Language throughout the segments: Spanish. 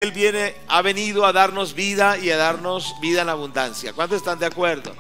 Él ha venido a darnos vida y a darnos vida en abundancia. ¿Cuántos están de acuerdo?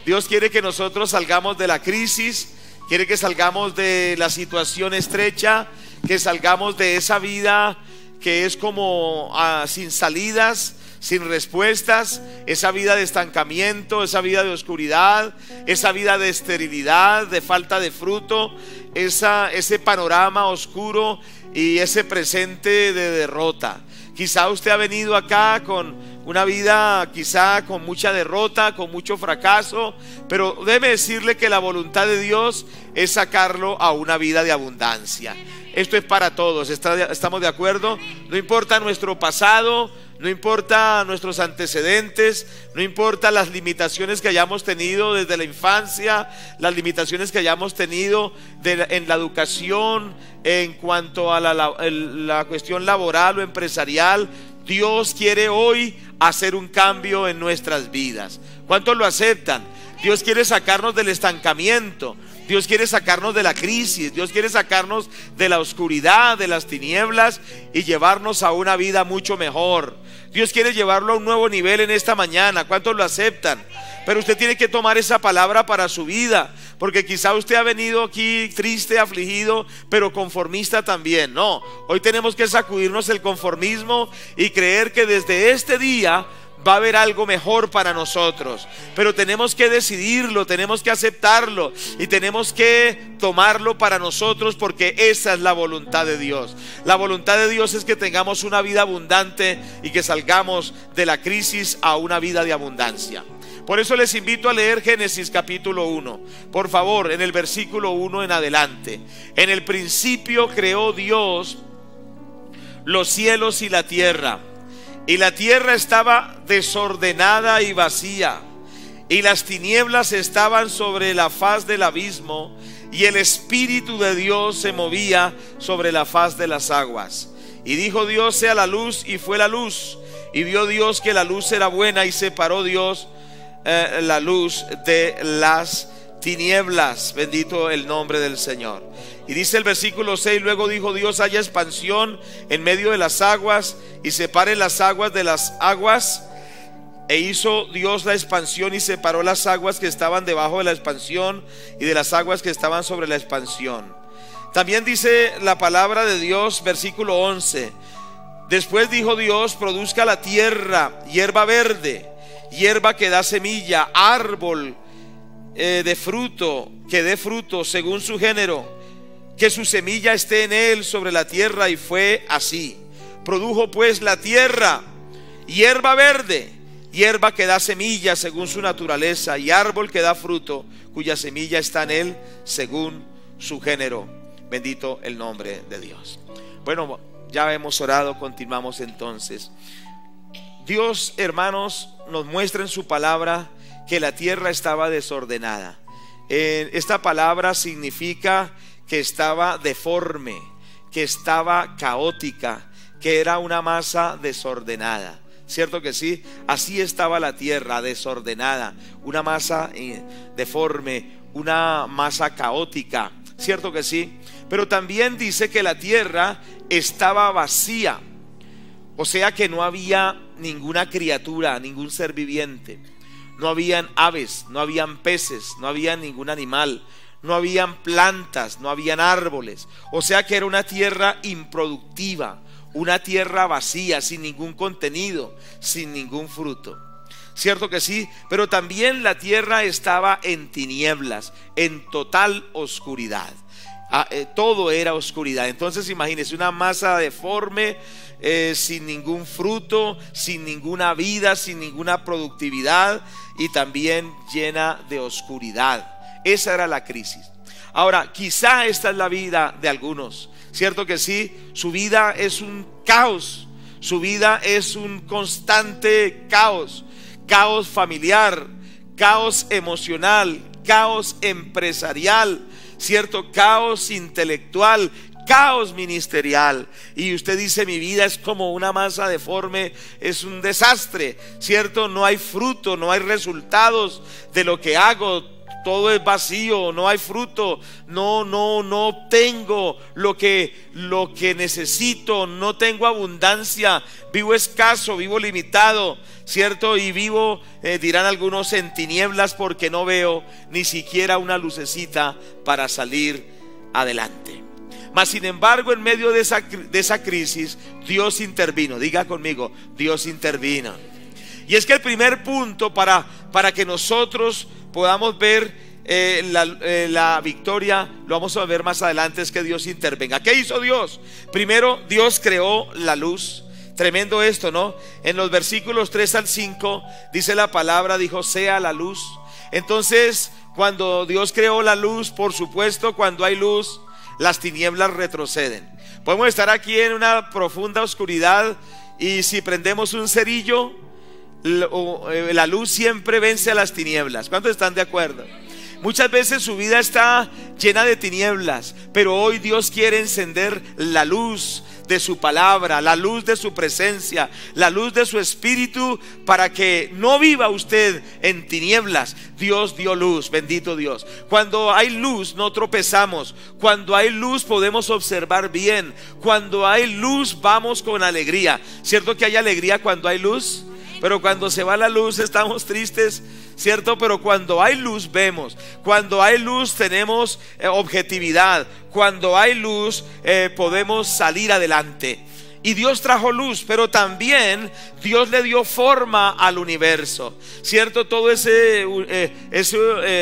Dios quiere que nosotros salgamos de la crisis, quiere que salgamos de la situación estrecha, que salgamos de esa vida que es como sin salidas, sin respuestas, esa vida de estancamiento, esa vida de oscuridad, esa vida de esterilidad, de falta de fruto, ese panorama oscuro y ese presente de derrota. Quizá usted ha venido acá con una vida quizá con mucha derrota, con mucho fracaso, pero debe decirle que la voluntad de Dios es sacarlo a una vida de abundancia. Esto es para todos, ¿estamos de acuerdo? No importa nuestro pasado, no importa nuestros antecedentes, no importa las limitaciones que hayamos tenido desde la infancia, las limitaciones que hayamos tenido en la educación, en cuanto a la cuestión laboral o empresarial. Dios quiere hoy hacer un cambio en nuestras vidas. ¿Cuántos lo aceptan? Dios quiere sacarnos del estancamiento, Dios quiere sacarnos de la crisis, Dios quiere sacarnos de la oscuridad, de las tinieblas y llevarnos a una vida mucho mejor. Dios quiere llevarlo a un nuevo nivel en esta mañana. ¿Cuántos lo aceptan? Pero usted tiene que tomar esa palabra para su vida, porque quizá usted ha venido aquí triste, afligido, pero conformista también. No, hoy tenemos que sacudirnos el conformismo y creer que desde este día va a haber algo mejor para nosotros, pero tenemos que decidirlo, tenemos que aceptarlo y tenemos que tomarlo para nosotros, porque esa es la voluntad de Dios. La voluntad de Dios es que tengamos una vida abundante y que salgamos de la crisis a una vida de abundancia. Por eso les invito a leer Génesis capítulo 1, por favor, en el versículo 1 en adelante. En el principio creó Dios los cielos y la tierra. Y la tierra estaba desordenada y vacía, y las tinieblas estaban sobre la faz del abismo, y el Espíritu de Dios se movía sobre la faz de las aguas. Y dijo Dios: sea la luz, y fue la luz. Y vio Dios que la luz era buena, y separó Dios la luz de las tinieblas. Bendito el nombre del Señor. Y dice el versículo 6: luego dijo Dios: haya expansión en medio de las aguas, y separe las aguas de las aguas. E hizo Dios la expansión y separó las aguas que estaban debajo de la expansión y de las aguas que estaban sobre la expansión. También dice la palabra de Dios, versículo 11: después dijo Dios: produzca la tierra hierba verde, hierba que da semilla, árbol de fruto, que dé fruto según su género, que su semilla esté en él sobre la tierra. Y fue así. Produjo pues la tierra hierba verde, hierba que da semilla según su naturaleza, y árbol que da fruto, cuya semilla está en él según su género. Bendito el nombre de Dios. Bueno, ya hemos orado, continuamos entonces. Dios, hermanos, nos muestra en su palabra que la tierra estaba desordenada. Esta palabra significa que estaba deforme, que estaba caótica, que era una masa desordenada. ¿Cierto que sí? Así estaba la tierra, desordenada, una masa deforme, una masa caótica. ¿Cierto que sí? Pero también dice que la tierra estaba vacía, o sea que no había ninguna criatura, ningún ser viviente. No habían aves, no habían peces, no había ningún animal, no habían plantas, no habían árboles. O sea que era una tierra improductiva, una tierra vacía, sin ningún contenido, sin ningún fruto. ¿Cierto que sí? Pero también la tierra estaba en tinieblas, en total oscuridad. Todo era oscuridad. Entonces imagínense una masa deforme, sin ningún fruto, sin ninguna vida, sin ninguna productividad, y también llena de oscuridad. Esa era la crisis. Ahora, quizá esta es la vida de algunos. ¿Cierto que sí? Su vida es un caos, su vida es un constante caos. Caos familiar, caos emocional, caos empresarial, ¿cierto? Caos intelectual, caos ministerial. Y usted dice: mi vida es como una masa deforme, es un desastre, ¿cierto? No hay fruto, no hay resultados de lo que hago. todo es vacío, no hay fruto, no tengo lo que necesito, no tengo abundancia, vivo escaso, vivo limitado, ¿cierto? Y vivo, dirán algunos, en tinieblas porque no veo ni siquiera una lucecita para salir adelante. Mas sin embargo, en medio de esa crisis, Dios intervino. Diga conmigo, Dios intervino. Y es que el primer punto para que nosotros podamos ver la victoria, lo vamos a ver más adelante, es que Dios intervenga. ¿Qué hizo Dios? Primero, Dios creó la luz. Tremendo esto, ¿no? En los versículos 3 al 5 dice la palabra, dijo, sea la luz. Entonces, cuando Dios creó la luz, por supuesto, cuando hay luz, las tinieblas retroceden. Podemos estar aquí en una profunda oscuridad y si prendemos un cerillo, la luz siempre vence a las tinieblas. ¿Cuántos están de acuerdo? Muchas veces su vida está llena de tinieblas, pero hoy Dios quiere encender la luz de su palabra, la luz de su presencia, la luz de su espíritu, para que no viva usted en tinieblas. Dios dio luz, bendito Dios. Cuando hay luz no tropezamos, cuando hay luz podemos observar bien, cuando hay luz vamos con alegría. ¿Cierto que hay alegría cuando hay luz? Pero cuando se va la luz estamos tristes, ¿cierto? Pero cuando hay luz vemos, cuando hay luz tenemos objetividad, cuando hay luz podemos salir adelante. Y Dios trajo luz, pero también Dios le dio forma al universo, ¿cierto? Todo ese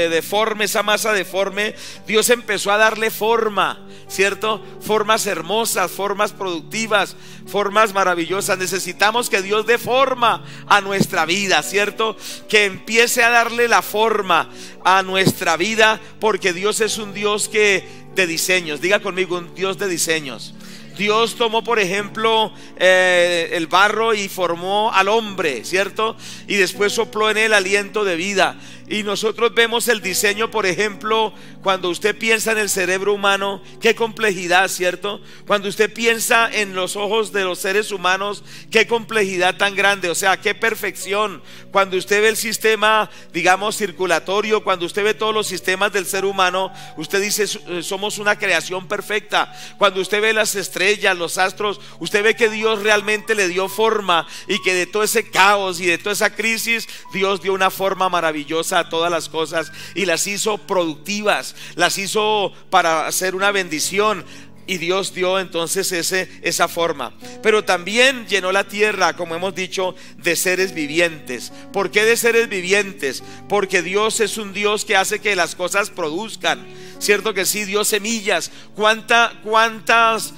deforme, esa masa deforme, Dios empezó a darle forma, ¿cierto? Formas hermosas, formas productivas, formas maravillosas. Necesitamos que Dios dé forma a nuestra vida, ¿cierto? Que empiece a darle la forma a nuestra vida, porque Dios es un Dios de diseños. Diga conmigo, un Dios de diseños. Dios tomó, por ejemplo, el barro y formó al hombre, ¿cierto? Y después sopló en él aliento de vida. Y nosotros vemos el diseño, por ejemplo, cuando usted piensa en el cerebro humano, qué complejidad, ¿cierto? Cuando usted piensa en los ojos de los seres humanos, qué complejidad tan grande, o sea, qué perfección. Cuando usted ve el sistema, digamos, circulatorio, cuando usted ve todos los sistemas del ser humano, usted dice, somos una creación perfecta. Cuando usted ve las estrellas, los astros, usted ve que Dios realmente le dio forma, y que de todo ese caos y de toda esa crisis, Dios dio una forma maravillosa a todas las cosas y las hizo productivas, las hizo para hacer una bendición. Y Dios dio entonces esa forma. Pero también llenó la tierra, como hemos dicho, de seres vivientes. ¿Por qué de seres vivientes? Porque Dios es un Dios que hace que las cosas produzcan. ¿Cierto que sí? Dio semillas. ¿Cuántas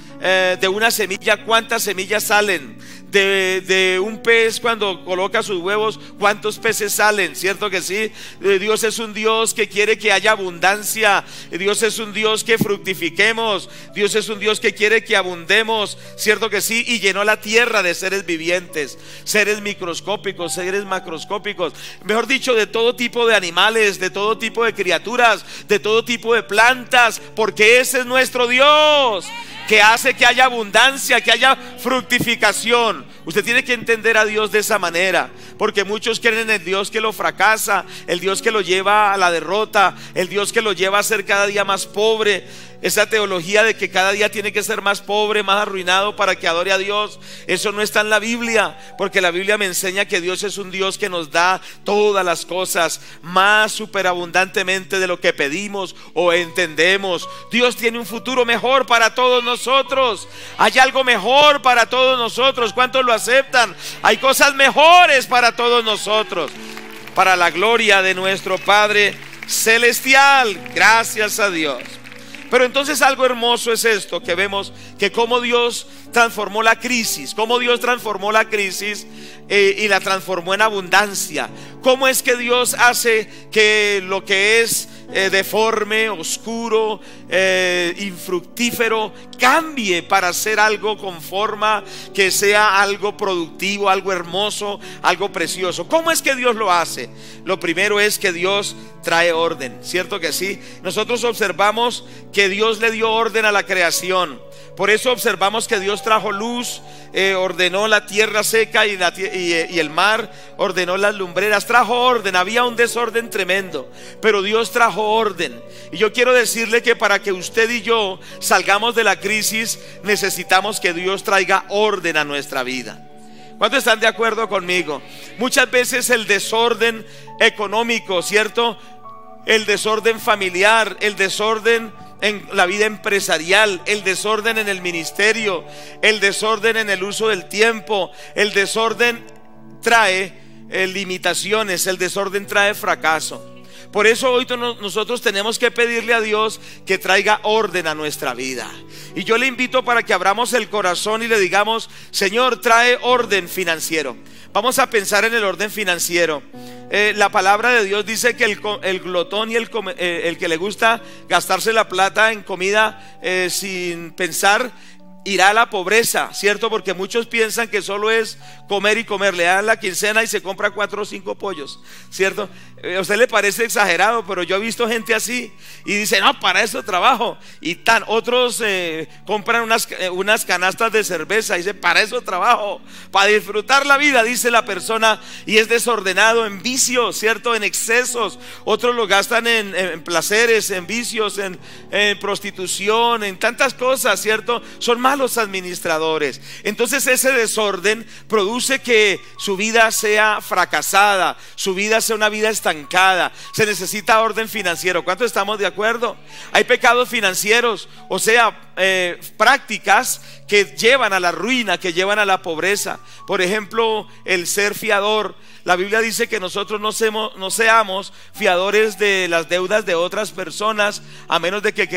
de una semilla, cuántas semillas salen? De un pez, cuando coloca sus huevos, ¿cuántos peces salen? ¿Cierto que sí? Dios es un Dios que quiere que haya abundancia. Dios es un Dios que fructifiquemos. Dios es un Dios que quiere que abundemos, ¿cierto que sí? Y llenó la tierra de seres vivientes, seres microscópicos, seres macroscópicos, mejor dicho, de todo tipo de animales, de todo tipo de criaturas, de todo tipo de plantas, porque ese es nuestro Dios, que hace que haya abundancia, que haya fructificación. Usted tiene que entender a Dios de esa manera, porque muchos creen en el Dios que lo fracasa, el Dios que lo lleva a la derrota, el Dios que lo lleva a ser cada día más pobre. Esa teología de que cada día tiene que ser más pobre, más arruinado para que adore a Dios, eso no está en la Biblia, porque la Biblia me enseña que Dios es un Dios que nos da todas las cosas más superabundantemente de lo que pedimos o entendemos. Dios tiene un futuro mejor para todos nosotros. Hay algo mejor para todos nosotros. ¿Cuántos lo aceptan? Hay cosas mejores para todos nosotros, para la gloria de nuestro Padre Celestial. Gracias a Dios. Pero entonces algo hermoso es esto, que vemos que cómo Dios transformó la crisis, cómo Dios transformó la crisis y la transformó en abundancia. Cómo es que Dios hace que lo que es deforme, oscuro, infructífero, cambie para hacer algo con forma, que sea algo productivo, algo hermoso, algo precioso. ¿Cómo es que Dios lo hace? Lo primero es que Dios trae orden, ¿cierto que sí? Nosotros observamos que Dios le dio orden a la creación. Por eso observamos que Dios trajo luz, ordenó la tierra seca y el mar, ordenó las lumbreras, trajo orden. Había un desorden tremendo, pero Dios trajo orden. Y yo quiero decirle que para que usted y yo salgamos de la crisis, necesitamos que Dios traiga orden a nuestra vida. ¿Cuántos están de acuerdo conmigo? Muchas veces el desorden económico, ¿cierto? El desorden familiar, el desorden en la vida empresarial, el desorden en el ministerio, el desorden en el uso del tiempo, el desorden trae limitaciones, el desorden trae fracaso. Por eso hoy nosotros tenemos que pedirle a Dios que traiga orden a nuestra vida. Y yo le invito para que abramos el corazón y le digamos: Señor, trae orden financiero. Vamos a pensar en el orden financiero. La palabra de Dios dice que el glotón y el que le gusta gastarse la plata en comida sin pensar, irá a la pobreza, ¿cierto? Porque muchos piensan que solo es comer y comer. Le dan la quincena y se compra 4 o 5 pollos, ¿cierto? A usted le parece exagerado, pero yo he visto gente así y dice: no, para eso trabajo. Y otros compran unas canastas de cerveza y dice: para eso trabajo, para disfrutar la vida, dice la persona, y es desordenado en vicios, ¿cierto? En excesos. Otros lo gastan en placeres, en vicios, en prostitución, en tantas cosas, ¿cierto? Son malos administradores. Entonces ese desorden produce que su vida sea fracasada, su vida sea una vida estancada. Se necesita orden financiero. ¿Cuántos estamos de acuerdo? Hay pecados financieros, o sea, prácticas que llevan a la ruina, que llevan a la pobreza. Por ejemplo, el ser fiador. La Biblia dice que nosotros no seamos fiadores de las deudas de otras personas, a menos de que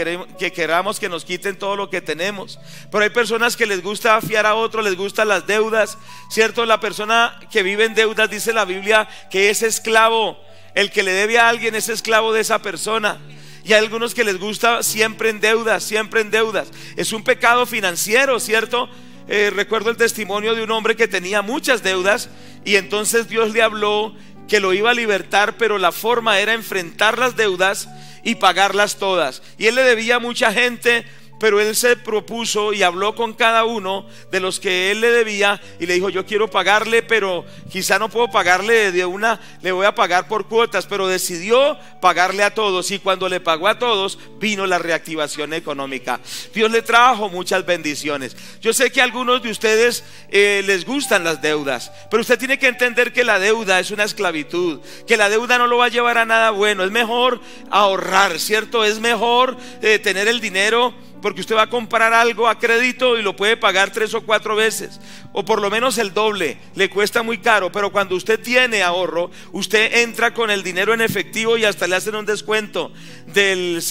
queramos que nos quiten todo lo que tenemos. Pero hay personas que les gusta fiar a otros, les gustan las deudas, ¿cierto? La persona que vive en deudas, dice la Biblia, que es esclavo. El que le debe a alguien es esclavo de esa persona. Y hay algunos que les gusta siempre en deudas, siempre en deudas. Es un pecado financiero, ¿cierto? Recuerdo el testimonio de un hombre que tenía muchas deudas y entonces Dios le habló que lo iba a libertar, pero la forma era enfrentar las deudas y pagarlas todas. Y él le debía a mucha gente, pero él se propuso y habló con cada uno de los que él le debía y le dijo: yo quiero pagarle, pero quizá no puedo pagarle de una, le voy a pagar por cuotas. Pero decidió pagarle a todos, y cuando le pagó a todos vino la reactivación económica. Dios le trajo muchas bendiciones. Yo sé que a algunos de ustedes les gustan las deudas, pero usted tiene que entender que la deuda es una esclavitud, que la deuda no lo va a llevar a nada bueno. Es mejor ahorrar, ¿cierto? Es mejor tener el dinero, porque usted va a comprar algo a crédito y lo puede pagar 3 o 4 veces, o por lo menos el doble. Le cuesta muy caro, pero cuando usted tiene ahorro, usted entra con el dinero en efectivo y hasta le hacen un descuento del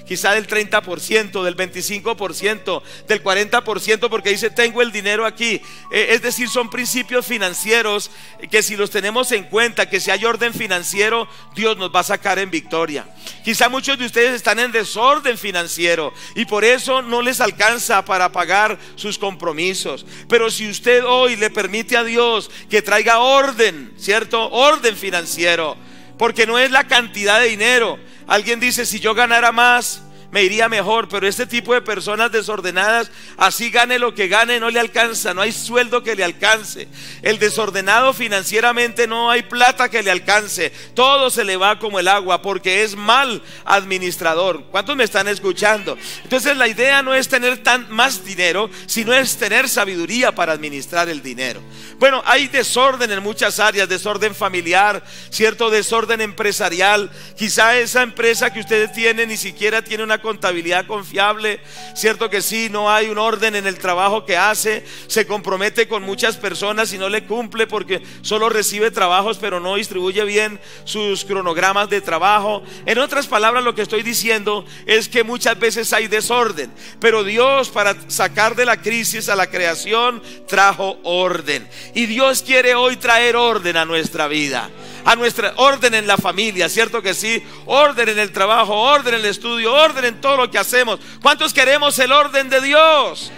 quizá del 30%, del 25%, del 40%, porque dice: tengo el dinero aquí. Es decir, son principios financieros que si los tenemos en cuenta, que si hay orden financiero, Dios nos va a sacar en victoria. Quizá muchos de ustedes están en desorden financiero y por eso no les alcanza para pagar sus compromisos. Pero si usted hoy le permite a Dios que traiga orden, ¿cierto? Orden financiero, porque no es la cantidad de dinero. Alguien dice: si yo ganara más, me iría mejor. Pero este tipo de personas desordenadas, así gane lo que gane, no le alcanza, no hay sueldo que le alcance. El desordenado financieramente, no hay plata que le alcance, todo se le va como el agua, porque es mal administrador. ¿Cuántos me están escuchando? Entonces la idea no es tener más dinero, sino es tener sabiduría para administrar el dinero. Bueno, hay desorden en muchas áreas: desorden familiar, cierto, desorden empresarial. Quizá esa empresa que ustedes tienen ni siquiera tiene una contabilidad confiable, cierto que sí. No hay un orden en el trabajo que hace, se compromete con muchas personas y no le cumple, porque solo recibe trabajos pero no distribuye bien sus cronogramas de trabajo. En otras palabras, lo que estoy diciendo es que muchas veces hay desorden, pero Dios, para sacar de la crisis a la creación, trajo orden. Y Dios quiere hoy traer orden a nuestra vida. a nuestra orden en la familia, ¿cierto que sí? Orden en el trabajo, orden en el estudio, orden en todo lo que hacemos. ¿Cuántos queremos el orden de Dios?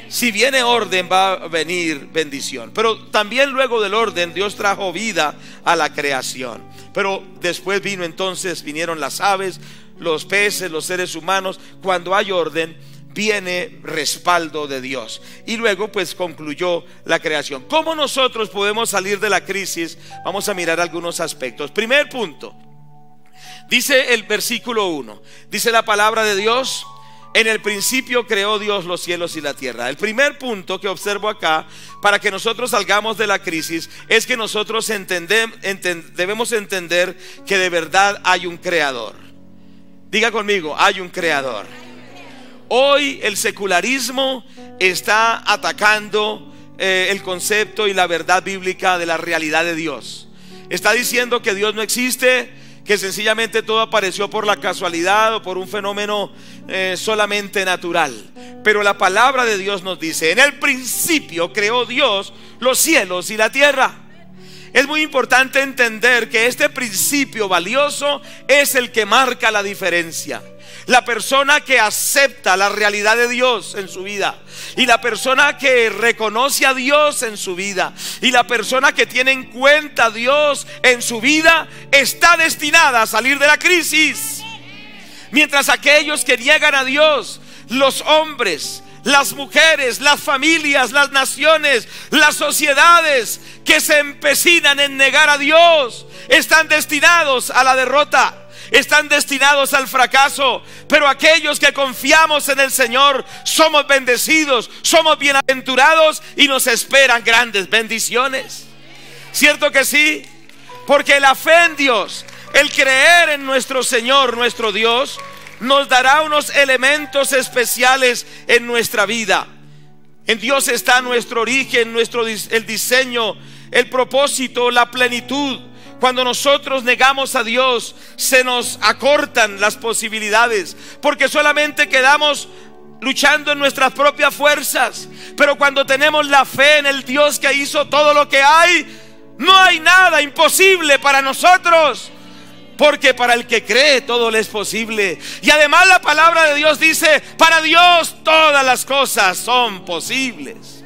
Si viene orden, va a venir bendición. Pero también luego del orden, Dios trajo vida a la creación. Pero después vinieron las aves, los peces, los seres humanos. Cuando hay orden, viene respaldo de Dios. Y luego pues concluyó la creación. ¿Cómo nosotros podemos salir de la crisis? Vamos a mirar algunos aspectos. Primer punto, dice el versículo 1, dice la palabra de Dios: en el principio creó Dios los cielos y la tierra. El primer punto que observo acá, para que nosotros salgamos de la crisis, es que nosotros debemos entender que de verdad hay un creador. Diga conmigo, hay un creador. Hoy el secularismo está atacando el concepto y la verdad bíblica de la realidad de Dios. Está diciendo que Dios no existe, que sencillamente todo apareció por la casualidad o por un fenómeno solamente natural. Pero la palabra de Dios nos dice: en el principio creó Dios los cielos y la tierra. Es muy importante entender que este principio valioso es el que marca la diferencia. La persona que acepta la realidad de Dios en su vida, y la persona que reconoce a Dios en su vida, y la persona que tiene en cuenta a Dios en su vida, está destinada a salir de la crisis. Mientras aquellos que niegan a Dios, los hombres, las mujeres, las familias, las naciones, las sociedades que se empecinan en negar a Dios, están destinados a la derrota, están destinados al fracaso. Pero aquellos que confiamos en el Señor somos bendecidos, somos bienaventurados y nos esperan grandes bendiciones. ¿Cierto que sí? Porque la fe en Dios, el creer en nuestro Señor, nuestro Dios, nos dará unos elementos especiales en nuestra vida. En Dios está nuestro origen, el diseño, el propósito, la plenitud. Cuando nosotros negamos a Dios, se nos acortan las posibilidades, porque solamente quedamos luchando en nuestras propias fuerzas. Pero cuando tenemos la fe en el Dios que hizo todo lo que hay, no hay nada imposible para nosotros, porque para el que cree todo le es posible. Y además la palabra de Dios dice: para Dios todas las cosas son posibles.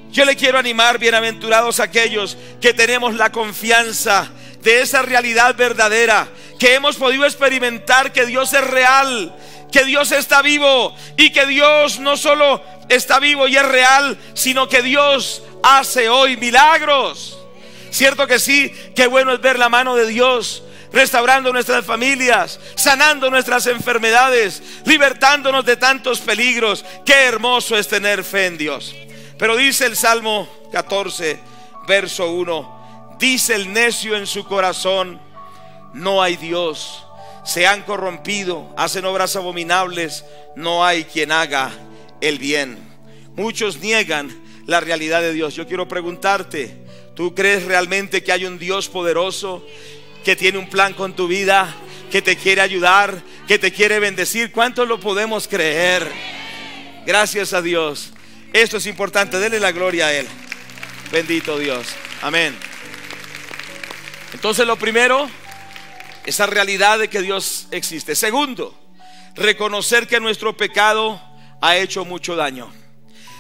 Yo le quiero animar, bienaventurados aquellos que tenemos la confianza de esa realidad verdadera, que hemos podido experimentar que Dios es real, que Dios está vivo, y que Dios no solo está vivo y es real, sino que Dios hace hoy milagros. ¿Cierto que sí? Qué bueno es ver la mano de Dios restaurando nuestras familias, sanando nuestras enfermedades, libertándonos de tantos peligros. Qué hermoso es tener fe en Dios. Pero dice el Salmo 14, verso 1: dice el necio en su corazón: no hay Dios. Se han corrompido, hacen obras abominables, no hay quien haga el bien. Muchos niegan la realidad de Dios. Yo quiero preguntarte: ¿tú crees realmente que hay un Dios poderoso que tiene un plan con tu vida, que te quiere ayudar, que te quiere bendecir? ¿Cuántos lo podemos creer? Gracias a Dios. Esto es importante, denle la gloria a Él. Bendito Dios, amén. Entonces lo primero, esa realidad de que Dios existe. Segundo, reconocer que nuestro pecado ha hecho mucho daño.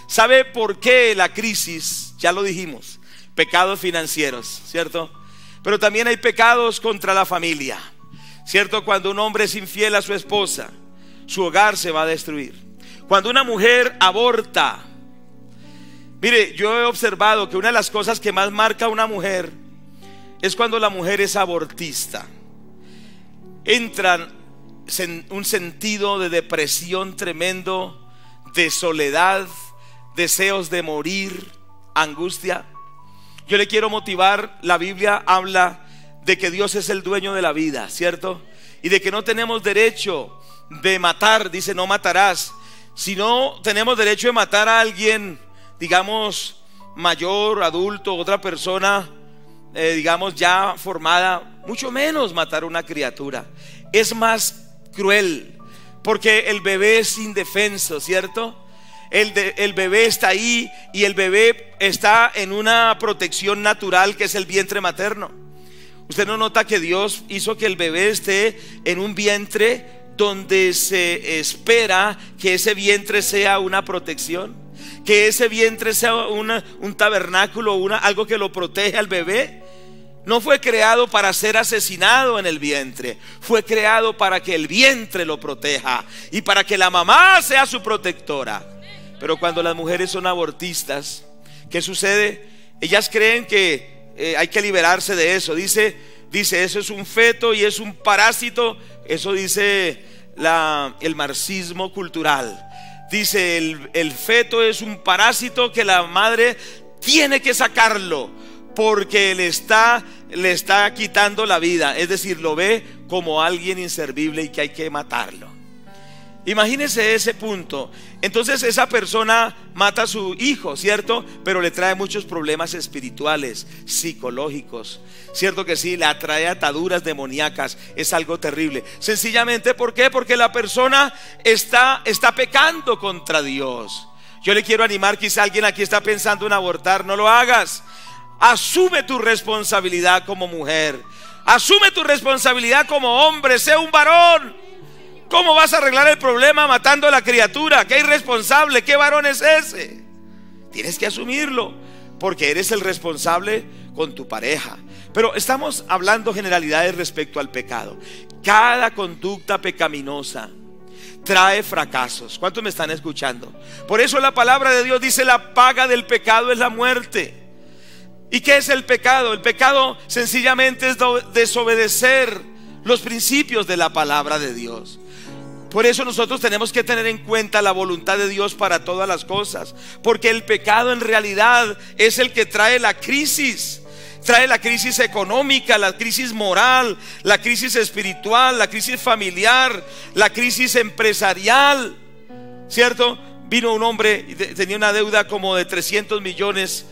¿Sabe por qué la crisis? Ya lo dijimos, pecados financieros, ¿cierto? Pero también hay pecados contra la familia, ¿cierto? Cuando un hombre es infiel a su esposa, su hogar se va a destruir. Cuando una mujer aborta, mire, yo he observado que una de las cosas que más marca a una mujer es cuando la mujer es abortista. Entra en un sentido de depresión tremendo, de soledad, deseos de morir, angustia. Yo le quiero motivar. La Biblia habla de que Dios es el dueño de la vida, ¿cierto? Y de que no tenemos derecho de matar. Dice: no matarás. Si no tenemos derecho de matar a alguien, digamos, mayor, adulto, otra persona, digamos, ya formada, mucho menos matar a una criatura. Es más cruel, porque el bebé es indefenso, ¿cierto? El bebé está ahí, y el bebé está en una protección natural que es el vientre materno. ¿Usted no nota que Dios hizo que el bebé esté en un vientre donde se espera que ese vientre sea una protección? Que ese vientre sea un tabernáculo, algo que lo protege al bebé. No fue creado para ser asesinado en el vientre, fue creado para que el vientre lo proteja y para que la mamá sea su protectora. Pero cuando las mujeres son abortistas, ¿qué sucede? Ellas creen que hay que liberarse de eso. Dice, eso es un feto y es un parásito. Eso dice el marxismo cultural. Dice, el feto es un parásito que la madre tiene que sacarlo porque le está quitando la vida. Es decir, lo ve como alguien inservible y que hay que matarlo. Imagínese ese punto. Entonces esa persona mata a su hijo, ¿cierto? Pero le trae muchos problemas espirituales, psicológicos, ¿cierto que sí? Le atrae ataduras demoníacas. Es algo terrible. Sencillamente, ¿por qué? Porque la persona está pecando contra Dios. Yo le quiero animar, quizá alguien aquí está pensando en abortar. No lo hagas. Asume tu responsabilidad como mujer. Asume tu responsabilidad como hombre. Sé un varón. ¿Cómo vas a arreglar el problema matando a la criatura? ¿Qué irresponsable? ¿Qué varón es ese? Tienes que asumirlo, porque eres el responsable con tu pareja. Pero estamos hablando generalidades respecto al pecado. Cada conducta pecaminosa trae fracasos. ¿Cuántos me están escuchando? Por eso la palabra de Dios dice: la paga del pecado es la muerte. ¿Y qué es el pecado? El pecado sencillamente es desobedecer los principios de la palabra de Dios. Por eso nosotros tenemos que tener en cuenta la voluntad de Dios para todas las cosas, porque el pecado en realidad es el que trae la crisis. Trae la crisis económica, la crisis moral, la crisis espiritual, la crisis familiar, la crisis empresarial, ¿cierto? Vino un hombre, tenía una deuda como de 300 millones,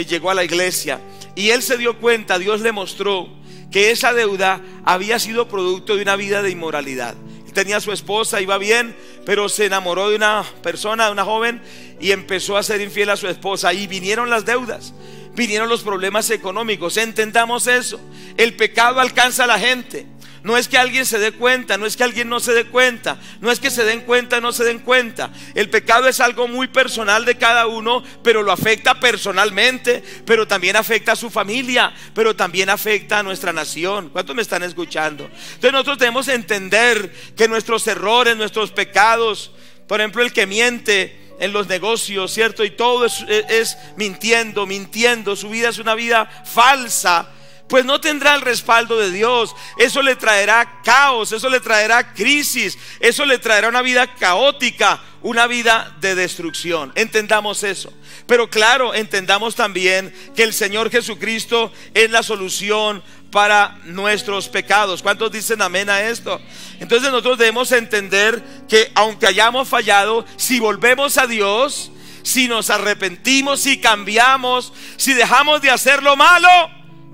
llegó a la iglesia y él se dio cuenta, Dios le mostró que esa deuda había sido producto de una vida de inmoralidad. Tenía a su esposa, iba bien, pero se enamoró de una persona, de una joven, y empezó a ser infiel a su esposa. Y vinieron las deudas, vinieron los problemas económicos. Entendamos eso. El pecado alcanza a la gente. No es que alguien se dé cuenta, no es que alguien no se dé cuenta, no es que se den cuenta o no se den cuenta. El pecado es algo muy personal de cada uno, pero lo afecta personalmente, pero también afecta a su familia, pero también afecta a nuestra nación. ¿Cuántos me están escuchando? Entonces nosotros debemos entender que nuestros errores, nuestros pecados, por ejemplo el que miente en los negocios, ¿cierto? Y todo es mintiendo, su vida es una vida falsa, pues no tendrá el respaldo de Dios. Eso le traerá caos, eso le traerá crisis, eso le traerá una vida caótica, una vida de destrucción. Entendamos eso. Pero claro, entendamos también que el Señor Jesucristo es la solución para nuestros pecados. ¿Cuántos dicen amén a esto? Entonces nosotros debemos entender que aunque hayamos fallado, si volvemos a Dios, si nos arrepentimos, si cambiamos, si dejamos de hacer lo malo,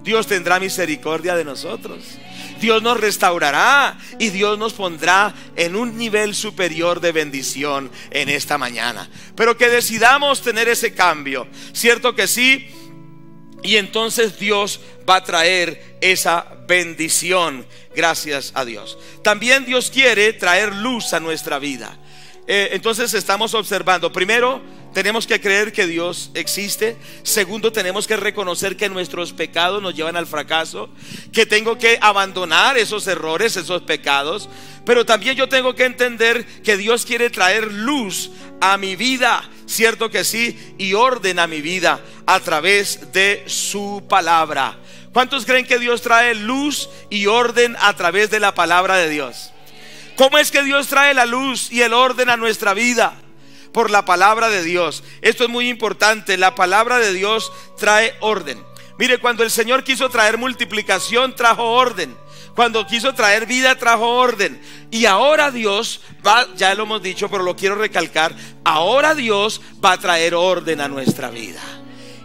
Dios tendrá misericordia de nosotros. Dios nos restaurará y Dios nos pondrá en un nivel superior de bendición en esta mañana. Pero que decidamos tener ese cambio, ¿cierto que sí? Y entonces Dios va a traer esa bendición. Gracias a Dios. También Dios quiere traer luz a nuestra vida. Entonces estamos observando, primero, tenemos que creer que Dios existe. Segundo, tenemos que reconocer que nuestros pecados nos llevan al fracaso, que tengo que abandonar esos errores, esos pecados. Pero también yo tengo que entender que Dios quiere traer luz a mi vida, cierto que sí, y orden a mi vida a través de su palabra. ¿Cuántos creen que Dios trae luz y orden a través de la palabra de Dios? ¿Cómo es que Dios trae la luz y el orden a nuestra vida? Por la palabra de Dios. Esto es muy importante. La palabra de Dios trae orden. Mire, cuando el Señor quiso traer multiplicación, trajo orden. Cuando quiso traer vida, trajo orden. Y ahora Dios va, ya lo hemos dicho, pero lo quiero recalcar, ahora Dios va a traer orden a nuestra vida.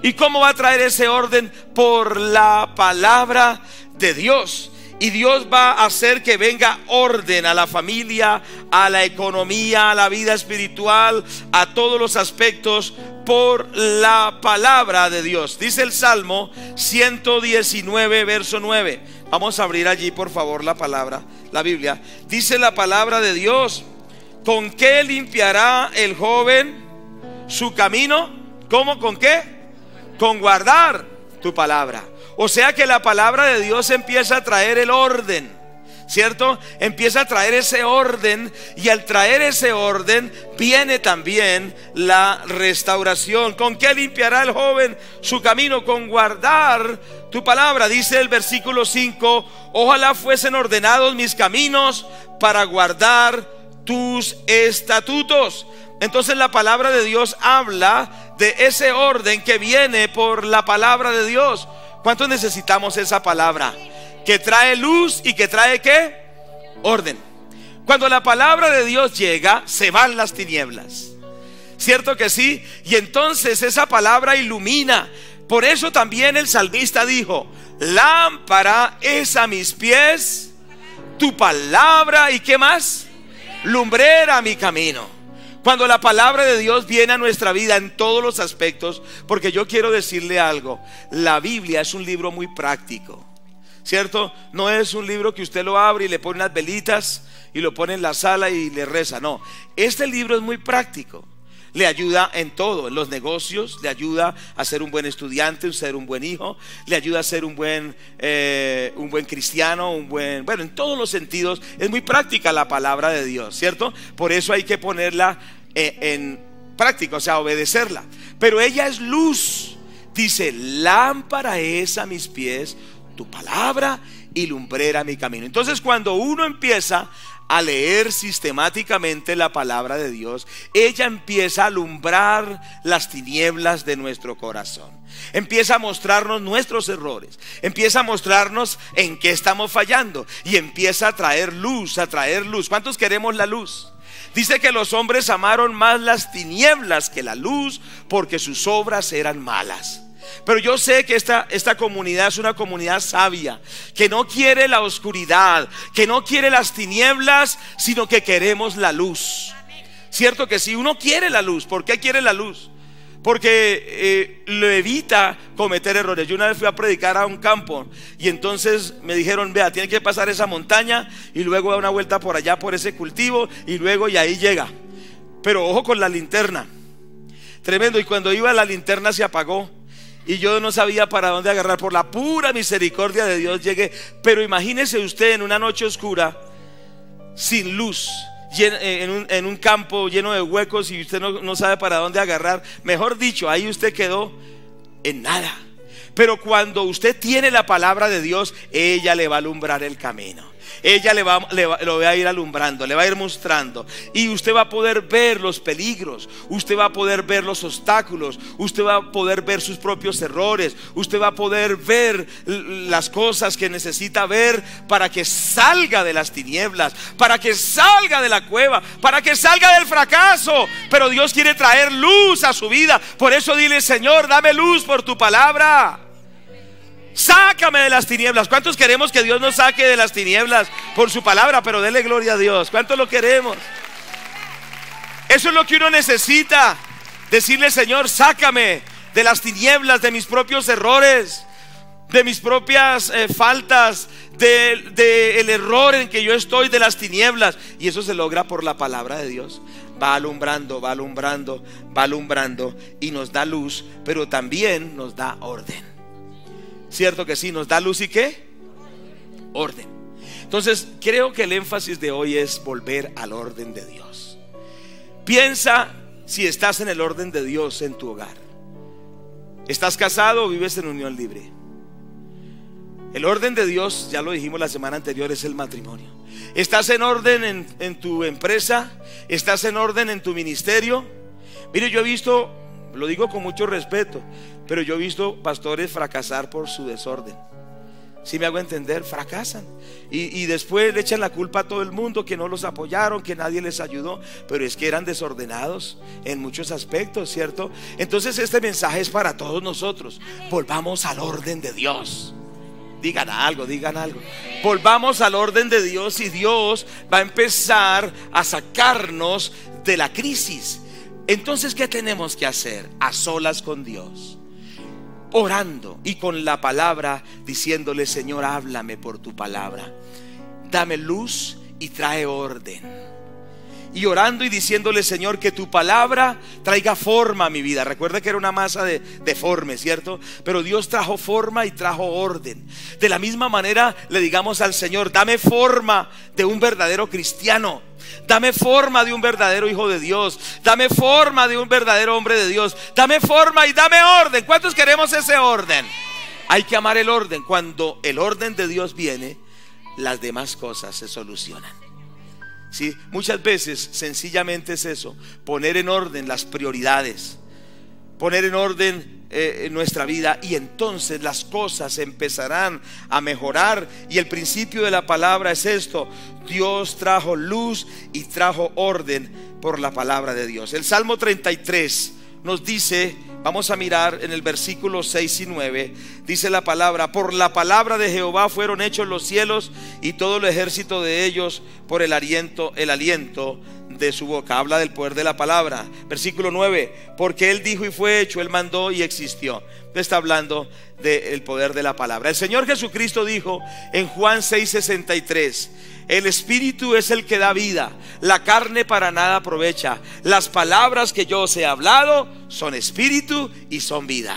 ¿Y cómo va a traer ese orden? Por la palabra de Dios. Y Dios va a hacer que venga orden a la familia, a la economía, a la vida espiritual, a todos los aspectos por la palabra de Dios. Dice el Salmo 119, verso 9. Vamos a abrir allí por favor la palabra, la Biblia. Dice la palabra de Dios: ¿con qué limpiará el joven su camino? ¿Cómo? ¿Con qué? Con guardar tu palabra. O sea que la palabra de Dios empieza a traer el orden, ¿cierto? Empieza a traer ese orden, y al traer ese orden viene también la restauración. ¿Con qué limpiará el joven su camino? Con guardar tu palabra. Dice el versículo 5: ojalá fuesen ordenados mis caminos para guardar tus estatutos. Entonces la palabra de Dios habla de ese orden que viene por la palabra de Dios. ¿Cuántos necesitamos esa palabra? Que trae luz y que trae ¿qué? Orden. Cuando la palabra de Dios llega, se van las tinieblas. ¿Cierto que sí? Y entonces esa palabra ilumina. Por eso también el salmista dijo: lámpara es a mis pies tu palabra, ¿y qué más? Lumbrera mi camino. Cuando la palabra de Dios viene a nuestra vida en todos los aspectos, porque yo quiero decirle algo, la Biblia es un libro muy práctico, ¿cierto? No es un libro que usted lo abre y le pone unas velitas y lo pone en la sala y le reza. No, este libro es muy práctico. Le ayuda en todo, en los negocios, le ayuda a ser un buen estudiante, a ser un buen hijo, le ayuda a ser un buen cristiano, bueno, en todos los sentidos. Es muy práctica la palabra de Dios, ¿cierto? Por eso hay que ponerla en práctica, o sea, obedecerla. Pero ella es luz. Dice: lámpara es a mis pies tu palabra y lumbrera mi camino. Entonces, cuando uno empieza a leer sistemáticamente la palabra de Dios, ella empieza a alumbrar las tinieblas de nuestro corazón. Empieza a mostrarnos nuestros errores, empieza a mostrarnos en qué estamos fallando, y empieza a traer luz, a traer luz. ¿Cuántos queremos la luz? Dice que los hombres amaron más las tinieblas que la luz, porque sus obras eran malas. Pero yo sé que esta comunidad es una comunidad sabia, que no quiere la oscuridad, que no quiere las tinieblas, sino que queremos la luz. Cierto que sí, uno quiere la luz. ¿Por qué quiere la luz? Porque lo evita cometer errores. Yo una vez fui a predicar a un campo, y entonces me dijeron: vea, tiene que pasar esa montaña y luego da una vuelta por allá por ese cultivo, y luego y ahí llega. Pero ojo con la linterna. Tremendo. Y cuando iba, la linterna se apagó y yo no sabía para dónde agarrar. Por la pura misericordia de Dios llegué. Pero imagínese usted en una noche oscura, sin luz, en un campo lleno de huecos, y usted no sabe para dónde agarrar. Mejor dicho, ahí usted quedó en nada. Pero cuando usted tiene la palabra de Dios, ella le va a alumbrar el camino. Ella lo va a ir alumbrando, le va a ir mostrando, y usted va a poder ver los peligros, usted va a poder ver los obstáculos, usted va a poder ver sus propios errores, usted va a poder ver las cosas que necesita ver para que salga de las tinieblas, para que salga de la cueva, para que salga del fracaso. Pero Dios quiere traer luz a su vida. Por eso dile: Señor, dame luz por tu palabra. Sácame de las tinieblas. ¿Cuántos queremos que Dios nos saque de las tinieblas por su palabra? Pero dele gloria a Dios. ¿Cuántos lo queremos? Eso es lo que uno necesita. Decirle: Señor, sácame de las tinieblas, de mis propios errores, de mis propias faltas, del error en que yo estoy, de las tinieblas. Y eso se logra por la palabra de Dios. Va alumbrando, va alumbrando, va alumbrando, y nos da luz, pero también nos da orden. ¿Cierto que sí? Nos da luz y ¿qué? Orden. Entonces creo que el énfasis de hoy es volver al orden de Dios. Piensa si estás en el orden de Dios en tu hogar. ¿Estás casado o vives en unión libre? El orden de Dios, ya lo dijimos la semana anterior, es el matrimonio. ¿Estás en orden en tu empresa? ¿Estás en orden en tu ministerio? Mire, yo he visto, lo digo con mucho respeto, pero yo he visto pastores fracasar por su desorden. Si me hago entender, fracasan y después le echan la culpa a todo el mundo, que no los apoyaron, que nadie les ayudó. Pero es que eran desordenados en muchos aspectos, ¿cierto? Entonces este mensaje es para todos nosotros. Volvamos al orden de Dios. Digan algo, digan algo. Volvamos al orden de Dios y Dios va a empezar a sacarnos de la crisis. Entonces, ¿qué tenemos que hacer? A solas con Dios, orando y con la palabra, diciéndole: Señor, háblame por tu palabra, dame luz y trae orden. Y orando y diciéndole: Señor, que tu palabra traiga forma a mi vida. Recuerda que era una masa deforme, ¿cierto? Pero Dios trajo forma y trajo orden. De la misma manera le digamos al Señor: dame forma de un verdadero cristiano, dame forma de un verdadero hijo de Dios, dame forma de un verdadero hombre de Dios, dame forma y dame orden. ¿Cuántos queremos ese orden? Hay que amar el orden. Cuando el orden de Dios viene, las demás cosas se solucionan. ¿Sí? Muchas veces sencillamente es eso: poner en orden las prioridades, poner en orden nuestra vida, y entonces las cosas empezarán a mejorar. Y el principio de la palabra es esto: Dios trajo luz y trajo orden por la palabra de Dios. El Salmo 33 nos dice, vamos a mirar en el versículo 6 y 9, dice la palabra: por la palabra de Jehová fueron hechos los cielos, y todo el ejército de ellos por el aliento de su boca. Habla del poder de la palabra. Versículo 9: porque Él dijo y fue hecho, Él mandó y existió. Está hablando del poder de la palabra. El Señor Jesucristo dijo en Juan 6:63: el Espíritu es el que da vida, la carne para nada aprovecha. Las palabras que yo os he hablado son espíritu y son vida.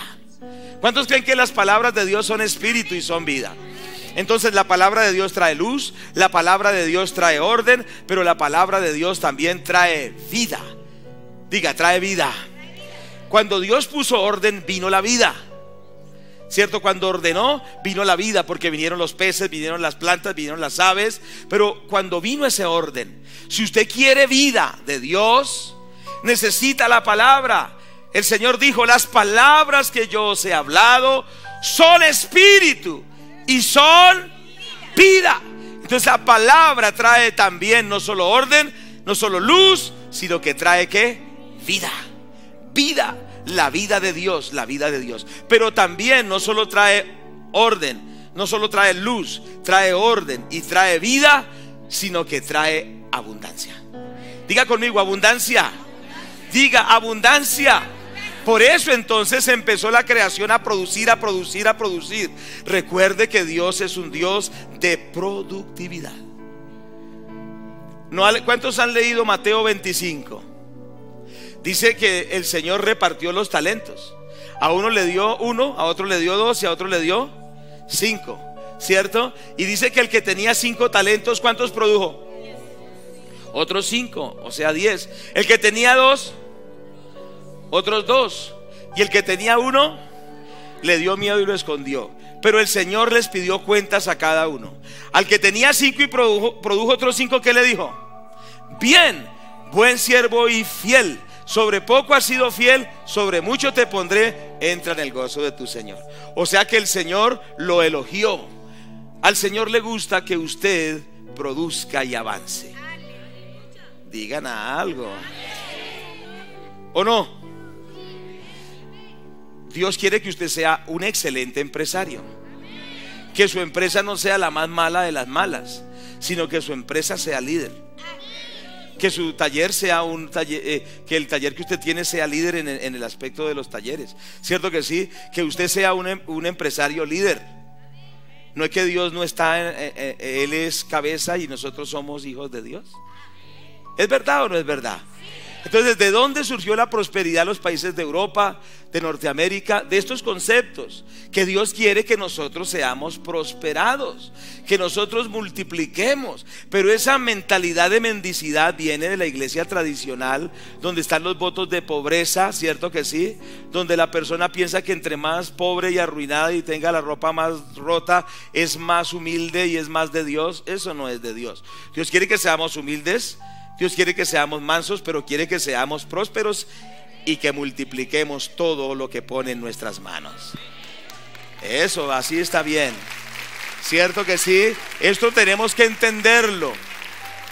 ¿Cuántos creen que las palabras de Dios son espíritu y son vida? Entonces la palabra de Dios trae luz, la palabra de Dios trae orden, pero la palabra de Dios también trae vida. Diga: trae vida. Cuando Dios puso orden, vino la vida, ¿cierto? Cuando ordenó, vino la vida, porque vinieron los peces, vinieron las plantas, vinieron las aves. Pero cuando vino ese orden, si usted quiere vida de Dios, necesita la palabra. El Señor dijo: las palabras que yo os he hablado son espíritu y son vida. Entonces la palabra trae también no solo orden, no solo luz, sino que trae ¿qué? Vida. Vida, la vida de Dios, la vida de Dios. Pero también no solo trae orden, no solo trae luz, trae orden y trae vida, sino que trae abundancia. Diga conmigo: abundancia. Diga: abundancia. Por eso entonces empezó la creación a producir, a producir, a producir. Recuerde que Dios es un Dios de productividad. ¿Cuántos han leído Mateo 25? Dice que el Señor repartió los talentos. A uno le dio 1, a otro le dio 2 y a otro le dio 5, ¿cierto? Y dice que el que tenía 5 talentos, ¿cuántos produjo? Otros 5, o sea 10. El que tenía 2, otros 2. Y el que tenía 1, le dio miedo y lo escondió. Pero el Señor les pidió cuentas a cada uno. Al que tenía 5 y produjo otros 5, ¿qué le dijo? Bien, buen siervo y fiel. Sobre poco has sido fiel, sobre mucho te pondré, entra en el gozo de tu Señor. O sea que el Señor lo elogió. Al Señor le gusta que usted produzca y avance. Digan algo. ¿O no? Dios quiere que usted sea un excelente empresario. Que su empresa no sea la más mala de las malas, sino que su empresa sea líder. Que su taller sea un taller, que el taller que usted tiene sea líder en el aspecto de los talleres. ¿Cierto que sí? Que usted sea un empresario líder. No es que Dios no está, Él es cabeza y nosotros somos hijos de Dios. ¿Es verdad o no es verdad? Entonces, ¿de dónde surgió la prosperidad en los países de Europa, de Norteamérica? De estos conceptos, que Dios quiere que nosotros seamos prosperados, que nosotros multipliquemos. Pero esa mentalidad de mendicidad viene de la iglesia tradicional, donde están los votos de pobreza, ¿cierto que sí? Donde la persona piensa que entre más pobre y arruinada y tenga la ropa más rota, es más humilde y es más de Dios. Eso no es de Dios. Dios quiere que seamos humildes, Dios quiere que seamos mansos, pero quiere que seamos prósperos y que multipliquemos todo lo que pone en nuestras manos. Eso, así está bien. ¿Cierto que sí? Esto tenemos que entenderlo,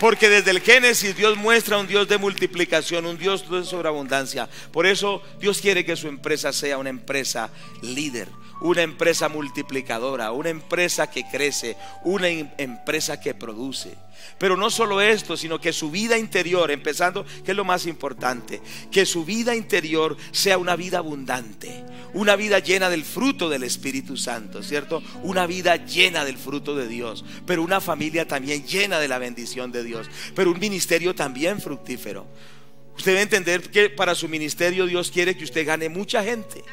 porque desde el Génesis Dios muestra un Dios de multiplicación, un Dios de sobreabundancia. Por eso Dios quiere que su empresa sea una empresa líder, una empresa multiplicadora, una empresa que crece, una empresa que produce. Pero no solo esto, sino que su vida interior, empezando, que es lo más importante, que su vida interior sea una vida abundante, una vida llena del fruto del Espíritu Santo, ¿cierto? Una vida llena del fruto de Dios, pero una familia también llena de la bendición de Dios, pero un ministerio también fructífero. Usted debe entender que para su ministerio Dios quiere que usted gane mucha gente.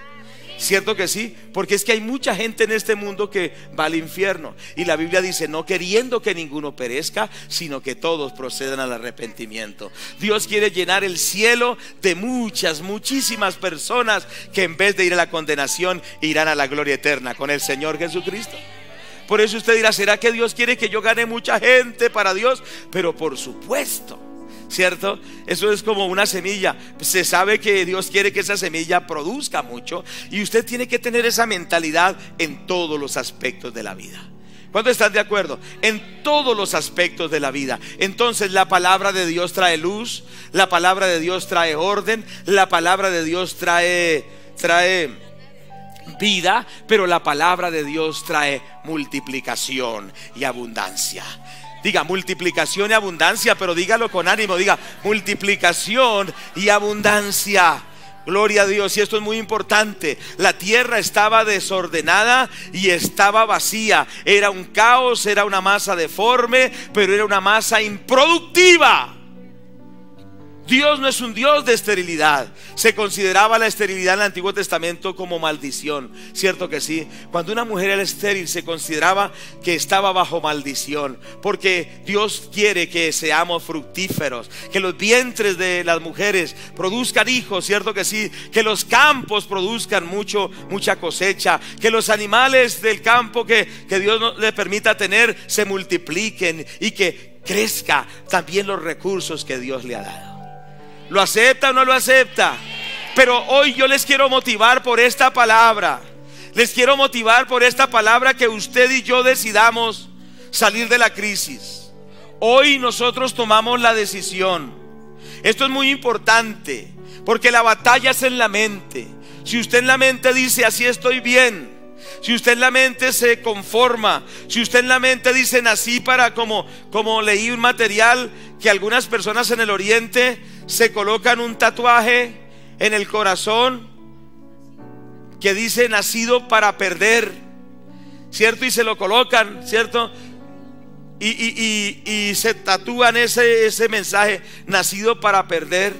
¿Cierto que sí? Porque es que hay mucha gente en este mundo que va al infierno. Y la Biblia dice: no queriendo que ninguno perezca, sino que todos procedan al arrepentimiento. Dios quiere llenar el cielo de muchísimas personas que en vez de ir a la condenación, irán a la gloria eterna con el Señor Jesucristo. Por eso usted dirá: ¿será que Dios quiere que yo gane mucha gente para Dios? Pero por supuesto, ¿cierto? Eso es como una semilla. Se sabe que Dios quiere que esa semilla produzca mucho, y usted tiene que tener esa mentalidad en todos los aspectos de la vida. ¿Cuántos están de acuerdo? En todos los aspectos de la vida. Entonces la palabra de Dios trae luz, la palabra de Dios trae orden, la palabra de Dios trae vida, pero la palabra de Dios trae multiplicación y abundancia. Diga multiplicación y abundancia, pero dígalo con ánimo, diga multiplicación y abundancia. Gloria a Dios. Y esto es muy importante. La tierra estaba desordenada y estaba vacía. Era un caos, era una masa deforme, pero era una masa improductiva. Dios no es un Dios de esterilidad. Se consideraba la esterilidad en el Antiguo Testamento como maldición. ¿Cierto que sí? Cuando una mujer era estéril, se consideraba que estaba bajo maldición, porque Dios quiere que seamos fructíferos, que los vientres de las mujeres produzcan hijos. ¿Cierto que sí? Que los campos produzcan mucha cosecha, que los animales del campo que Dios le permita tener se multipliquen, y que crezca también los recursos que Dios le ha dado. ¿Lo acepta o no lo acepta? Pero hoy yo les quiero motivar por esta palabra. Les quiero motivar por esta palabra, que usted y yo decidamos salir de la crisis. Hoy nosotros tomamos la decisión. Esto es muy importante, porque la batalla es en la mente. Si usted en la mente dice: así estoy bien, si usted en la mente se conforma, si usted en la mente dice: nací para, como leí un material, que algunas personas en el oriente se colocan un tatuaje en el corazón que dice: nacido para perder, ¿cierto? Y se lo colocan, ¿cierto? Y se tatúan ese mensaje: nacido para perder.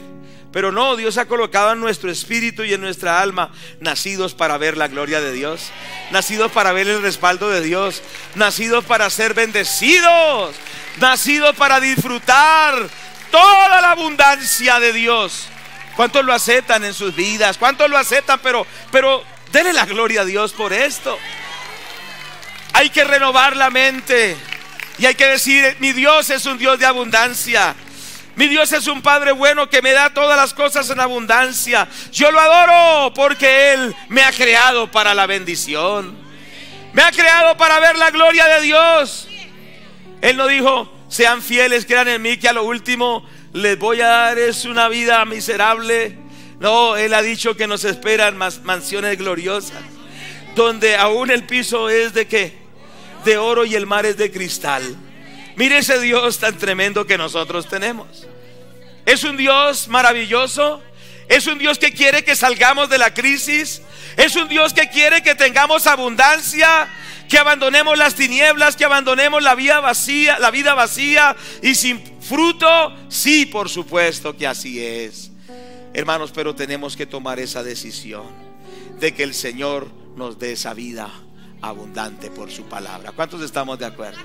Pero no, Dios ha colocado en nuestro espíritu y en nuestra alma: nacidos para ver la gloria de Dios, nacidos para ver el respaldo de Dios, nacidos para ser bendecidos, nacidos para disfrutar toda la abundancia de Dios. ¿Cuántos lo aceptan en sus vidas? ¿Cuántos lo aceptan? Pero denle la gloria a Dios por esto. Hay que renovar la mente y hay que decir: mi Dios es un Dios de abundancia. Mi Dios es un Padre bueno que me da todas las cosas en abundancia. Yo lo adoro porque Él me ha creado para la bendición. Me ha creado para ver la gloria de Dios. Él no dijo: sean fieles, crean en mí, que a lo último les voy a dar es una vida miserable. No, Él ha dicho que nos esperan mansiones gloriosas, donde aún el piso es de ¿qué? De oro, y el mar es de cristal. Mire ese Dios tan tremendo que nosotros tenemos. Es un Dios maravilloso. Es un Dios que quiere que salgamos de la crisis. Es un Dios que quiere que tengamos abundancia, que abandonemos las tinieblas, que abandonemos la vida vacía y sin fruto. Sí, por supuesto que así es, hermanos, pero tenemos que tomar esa decisión de que el Señor nos dé esa vida abundante por su palabra. ¿Cuántos estamos de acuerdo?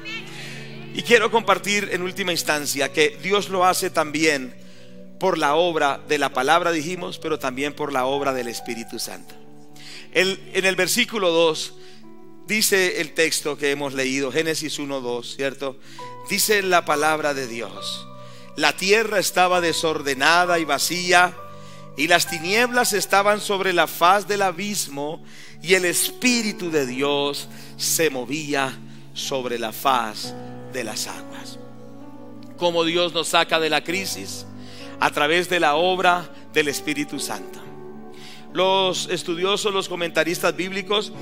Y quiero compartir en última instancia que Dios lo hace también por la obra de la palabra, dijimos, pero también por la obra del Espíritu Santo. En el versículo 2 dice el texto que hemos leído, Génesis 1:2, ¿cierto? Dice la palabra de Dios: la tierra estaba desordenada y vacía, y las tinieblas estaban sobre la faz del abismo, y el Espíritu de Dios se movía sobre la faz de las aguas. Cómo Dios nos saca de la crisis a través de la obra del Espíritu Santo. Los estudiosos, los comentaristas bíblicos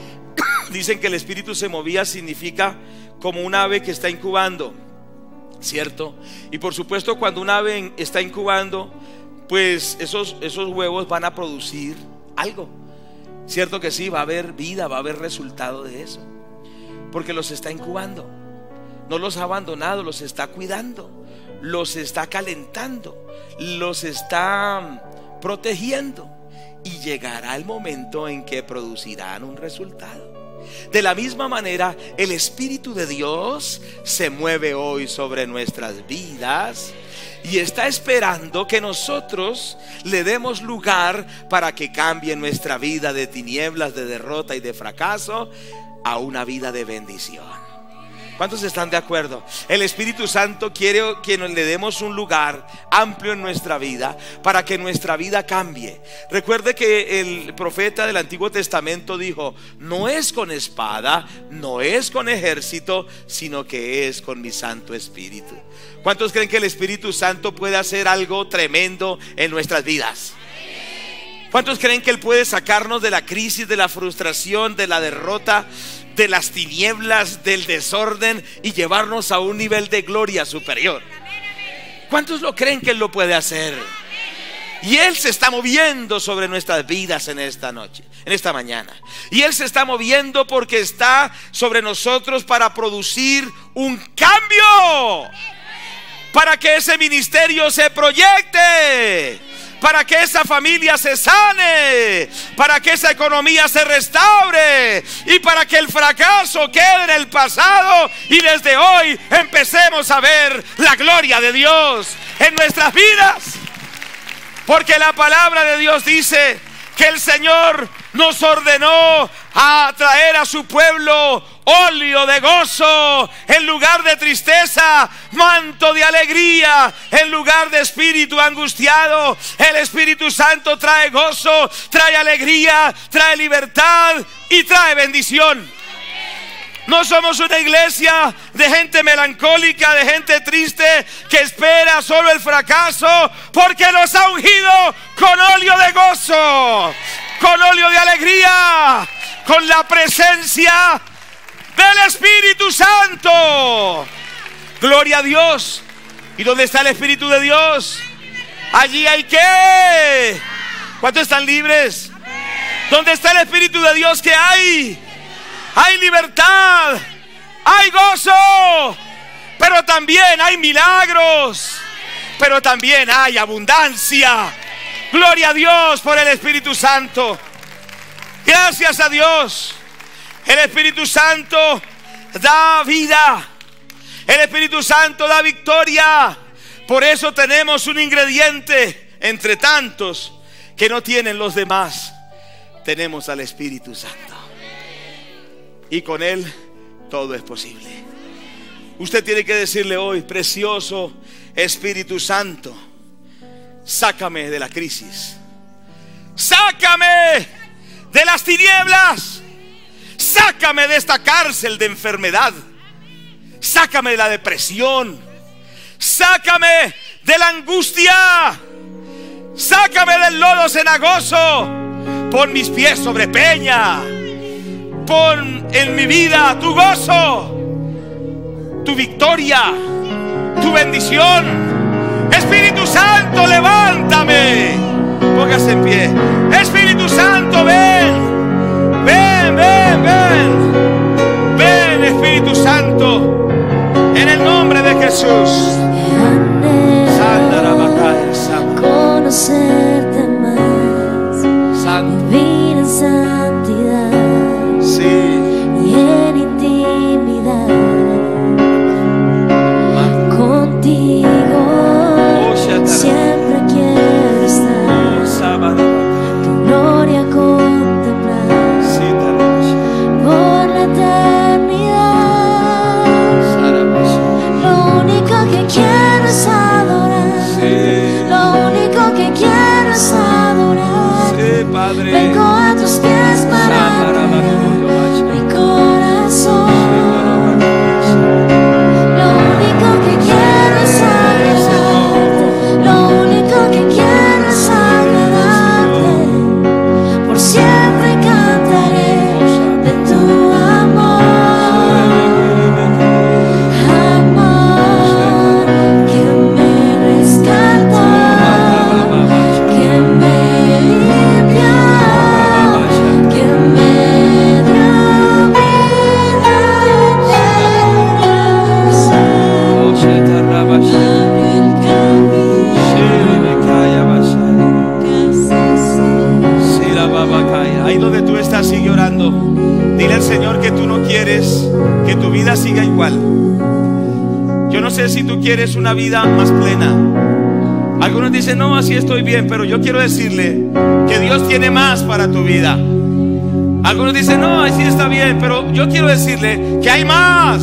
dicen que el espíritu se movía, significa como un ave que está incubando, ¿cierto? Y por supuesto, cuando un ave está incubando, pues esos huevos van a producir algo, ¿cierto que sí? Va a haber vida, va a haber resultado de eso, porque los está incubando. No los ha abandonado, los está cuidando, los está calentando, los está protegiendo, y llegará el momento en que producirán un resultado. De la misma manera, el Espíritu de Dios se mueve hoy sobre nuestras vidas y está esperando que nosotros le demos lugar para que cambie nuestra vida de tinieblas, de derrota y de fracaso a una vida de bendición. ¿Cuántos están de acuerdo? El Espíritu Santo quiere que le demos un lugar amplio en nuestra vida para que nuestra vida cambie. Recuerde que el profeta del Antiguo Testamento dijo: no es con espada, no es con ejército, sino que es con mi Santo Espíritu. ¿Cuántos creen que el Espíritu Santo puede hacer algo tremendo en nuestras vidas? ¿Cuántos creen que Él puede sacarnos de la crisis, de la frustración, de la derrota, de las tinieblas, del desorden, y llevarnos a un nivel de gloria superior? ¿Cuántos lo creen que Él lo puede hacer? Y Él se está moviendo sobre nuestras vidas en esta noche, en esta mañana. Y Él se está moviendo porque está sobre nosotros para producir un cambio, para que ese ministerio se proyecte, para que esa familia se sane, para que esa economía se restaure y para que el fracaso quede en el pasado y desde hoy empecemos a ver la gloria de Dios en nuestras vidas. Porque la palabra de Dios dice que el Señor nos ordenó a traer a su pueblo óleo de gozo en lugar de tristeza, manto de alegría en lugar de espíritu angustiado. El Espíritu Santo trae gozo, trae alegría, trae libertad y trae bendición. No somos una iglesia de gente melancólica, de gente triste que espera solo el fracaso, porque nos ha ungido con óleo de gozo, con óleo de alegría, con la presencia del Espíritu Santo. Gloria a Dios. ¿Y dónde está el Espíritu de Dios? Allí hay que. ¿Cuántos están libres? ¿Dónde está el Espíritu de Dios? ¿Qué hay? Hay libertad, hay gozo, pero también hay milagros, pero también hay abundancia. Gloria a Dios por el Espíritu Santo. Gracias a Dios. El Espíritu Santo da vida, el Espíritu Santo da victoria. Por eso tenemos un ingrediente entre tantos que no tienen los demás. Tenemos al Espíritu Santo, y con Él todo es posible. Usted tiene que decirle hoy: precioso Espíritu Santo, sácame de la crisis, sácame de las tinieblas, sácame de esta cárcel de enfermedad, sácame de la depresión, sácame de la angustia, sácame del lodo cenagoso. Pon mis pies sobre peña, pon en mi vida tu gozo, tu victoria, tu bendición. Espíritu Santo, levántame. Póngase en pie. Espíritu Santo, ven, ven, ven, ven. Ven, Espíritu Santo, en el nombre de Jesús. Conocerte más, vivir en santidad, sí, y en intimidad contigo. Siempre quiero estar, tu gloria contemplar por la eternidad. Lo único que quiero es adorar, lo único que quiero Señor, que tú no quieres que tu vida siga igual. Yo no sé si tú quieres una vida más plena. Algunos dicen, no, así estoy bien, pero yo quiero decirle que Dios tiene más para tu vida. Algunos dicen, no, así está bien, pero yo quiero decirle que hay más.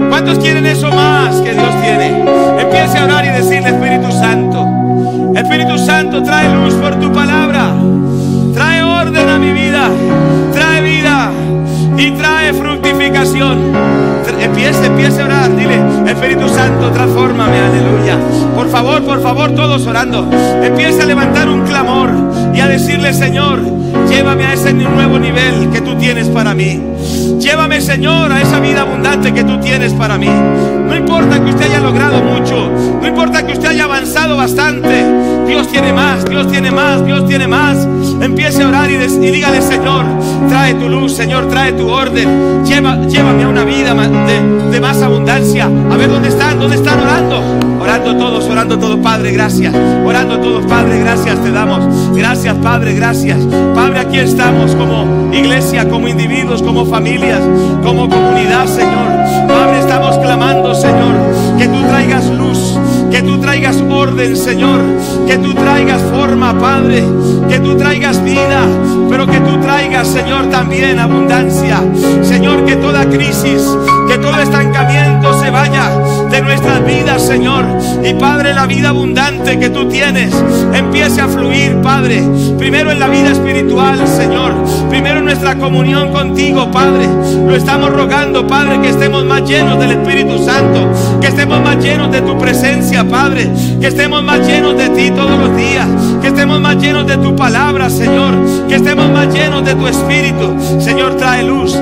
¿Cuántos quieren eso más que Dios tiene? Empiece a orar y decirle, Espíritu Santo, Espíritu Santo, trae luz por tu palabra, trae orden a mi vida, trae vida y trae fructificación. Empiece a orar, dile, Espíritu Santo, transfórmame, aleluya. Por favor, todos orando. Empieza a levantar un clamor y a decirle, Señor, llévame a ese nuevo nivel que tú tienes para mí. Llévame, Señor, a esa vida abundante que tú tienes para mí. No importa que usted haya logrado mucho, no importa que usted haya avanzado bastante, Dios tiene más, Dios tiene más, Dios tiene más. Empiece a orar y dígale, Señor, trae tu luz, Señor, trae tu orden. Llévame a una vida de más abundancia. A ver, ¿dónde están orando? Orando todos, Padre, gracias. Orando todos, Padre, gracias te damos. Gracias, Padre, gracias. Padre, aquí estamos como iglesia, como individuos, como familias, como comunidad, Señor. Padre, estamos clamando, Señor, que tú traigas luz, que tú traigas orden, Señor, que tú traigas forma, Padre, que tú traigas vida, pero que tú traigas, Señor, también abundancia. Señor, que toda crisis, que todo estancamiento se vaya de nuestras vidas, Señor. Y Padre, la vida abundante que tú tienes empiece a fluir, Padre, primero en la vida espiritual, Señor, primero en nuestra comunión contigo, Padre. Lo estamos rogando, Padre, que estemos más llenos del Espíritu Santo, que estemos más llenos de tu presencia, Padre, que estemos más llenos de ti todos los días, que estemos más llenos de tu palabra, Señor, que estemos más llenos de tu Espíritu. Señor, trae luz,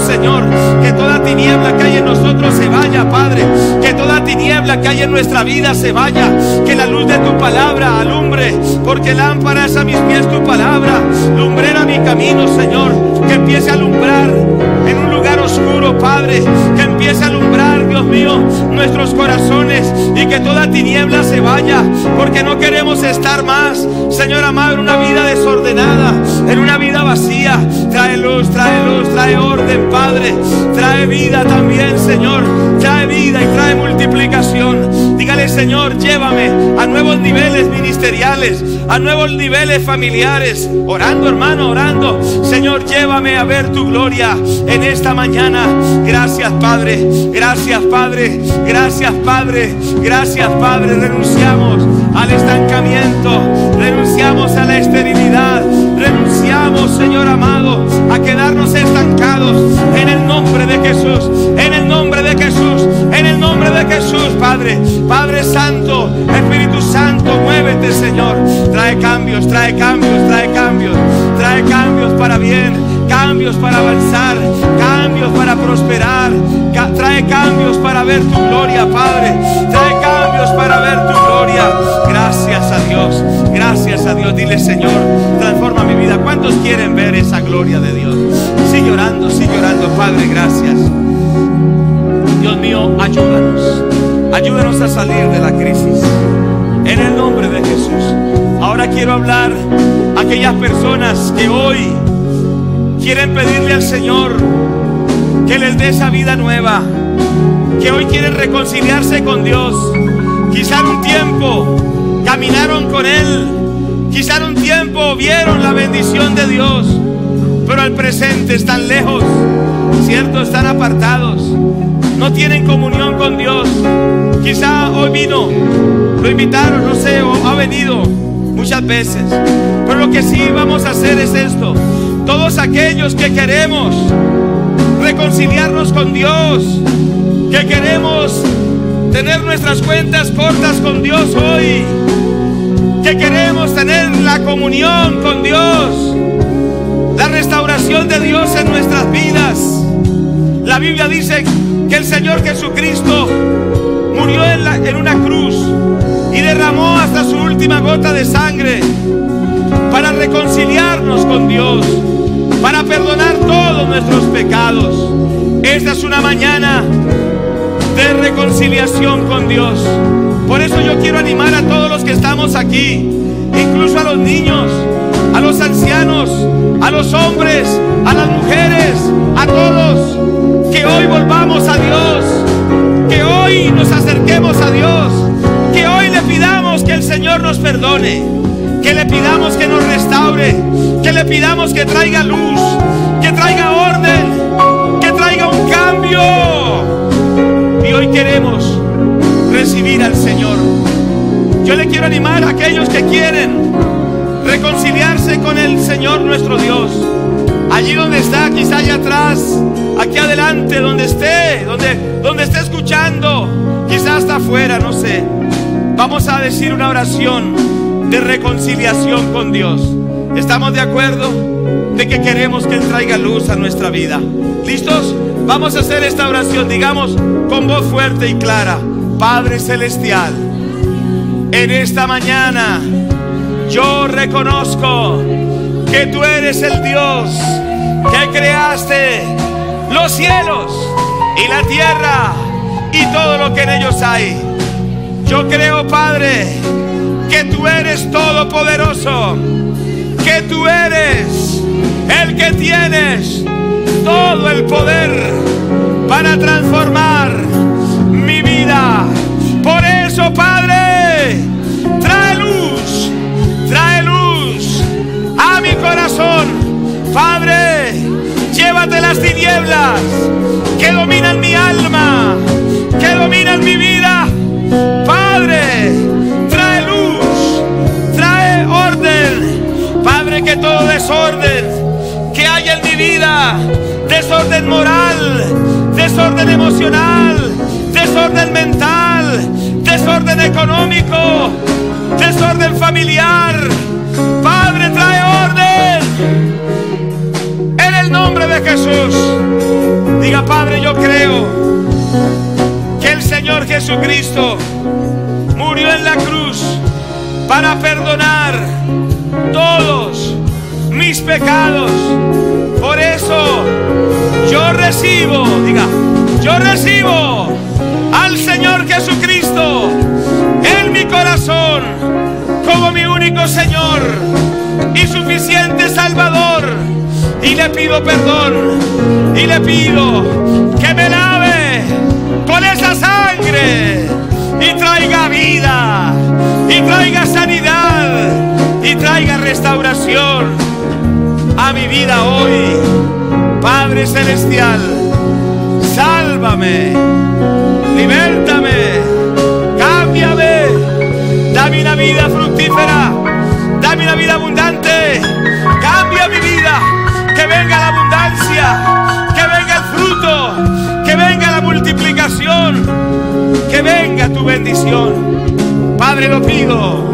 Señor, que toda tiniebla que hay en nosotros se vaya, Padre, que toda tiniebla que hay en nuestra vida se vaya, que la luz de tu palabra alumbre, porque lámpara es a mis pies tu palabra, lumbrera mi camino, Señor, que empiece a alumbrar en un lugar oscuro, Padre, que empiece a alumbrar, Dios mío, nuestros corazones, y que toda tiniebla se vaya, porque no queremos estar más, Señor amado, en una vida desordenada, en una vida vacía. Trae luz, trae orden, Padre, trae vida también, Señor, trae vida y trae multiplicación. Dígale, Señor, llévame a nuevos niveles ministeriales, a nuevos niveles familiares. Orando, hermano, orando. Señor, llévame a ver tu gloria en esta mañana. Gracias, Padre, gracias, Padre, gracias, Padre, gracias, Padre. Renunciamos al estancamiento, renunciamos a la esterilidad, renunciamos, Señor amado, a quedarnos estancados en el nombre de Jesús, en el nombre de Jesús, en el nombre de Jesús, Padre. Padre Santo, Espíritu Santo, muévete, Señor. Trae cambios, trae cambios, trae cambios, trae cambios para bien, cambios para avanzar, cambios para prosperar, trae cambios para ver tu gloria, Padre, trae cambios para ver tu gloria. Gracias a Dios, gracias a Dios. Dile, Señor, transforma mi vida. ¿Cuántos quieren ver esa gloria de Dios? Sigue orando, Padre, gracias. Dios mío, ayúdanos a salir de la crisis, en el nombre de Jesús. Ahora quiero hablar a aquellas personas que hoy quieren pedirle al Señor que les dé esa vida nueva, que hoy quieren reconciliarse con Dios. Quizá en un tiempo caminaron con Él, quizá en un tiempo vieron la bendición de Dios, pero al presente están lejos, ¿cierto? Están apartados, no tienen comunión con Dios. Quizá hoy vino, lo invitaron, no sé, o ha venido muchas veces, pero lo que sí vamos a hacer es esto. Todos aquellos que queremos reconciliarnos con Dios, que queremos tener nuestras cuentas cortas con Dios hoy, que queremos tener la comunión con Dios, la restauración de Dios en nuestras vidas. La Biblia dice que el Señor Jesucristo murió en una cruz y derramó hasta su última gota de sangre para reconciliarnos con Dios, para perdonar todos nuestros pecados. Esta es una mañana de reconciliación con Dios. Por eso yo quiero animar a todos los que estamos aquí, incluso a los niños, a los ancianos, a los hombres, a las mujeres, a todos, que hoy volvamos a Dios, que hoy nos acerquemos a Dios, que hoy le pidamos que el Señor nos perdone, que le pidamos que nos restaure, que le pidamos que traiga luz, que traiga orden, que traiga un cambio. Y hoy queremos recibir al Señor. Yo le quiero animar a aquellos que quieren reconciliarse con el Señor nuestro Dios. Allí donde está, quizá allá atrás, aquí adelante, donde esté escuchando, quizá hasta afuera, no sé. Vamos a decir una oración de reconciliación con Dios. ¿Estamos de acuerdo? De que queremos que Él traiga luz a nuestra vida. ¿Listos? Vamos a hacer esta oración, digamos con voz fuerte y clara. Padre Celestial, en esta mañana yo reconozco que tú eres el Dios que creaste los cielos y la tierra y todo lo que en ellos hay. Yo creo, Padre, que tú eres todopoderoso, que tú eres el que tienes todo el poder para transformar mi vida. Por eso, Padre, trae luz a mi corazón. Padre, llévate las tinieblas que dominan mi alma, que dominan mi vida. Padre, trae luz, trae orden. Padre, que todo desorden que haya en mi vida, desorden moral, desorden emocional, desorden mental, desorden económico, desorden familiar, Padre, trae orden en el nombre de Jesús. Diga: Padre, yo creo que el Señor Jesucristo murió en la cruz para perdonar todos mis pecados. Por eso yo recibo, diga, yo recibo al Señor Jesucristo en mi corazón como mi único Señor y suficiente Salvador. Y le pido perdón, y le pido que me lave con esa sangre y traiga vida, y traiga sanidad, y traiga restauración a mi vida hoy. Padre Celestial, sálvame, libértame, cámbiame, dame una vida fructífera, dame una vida abundante, cambia mi vida, que venga la abundancia, que venga el fruto, que venga la multiplicación, que venga tu bendición. Padre, lo pido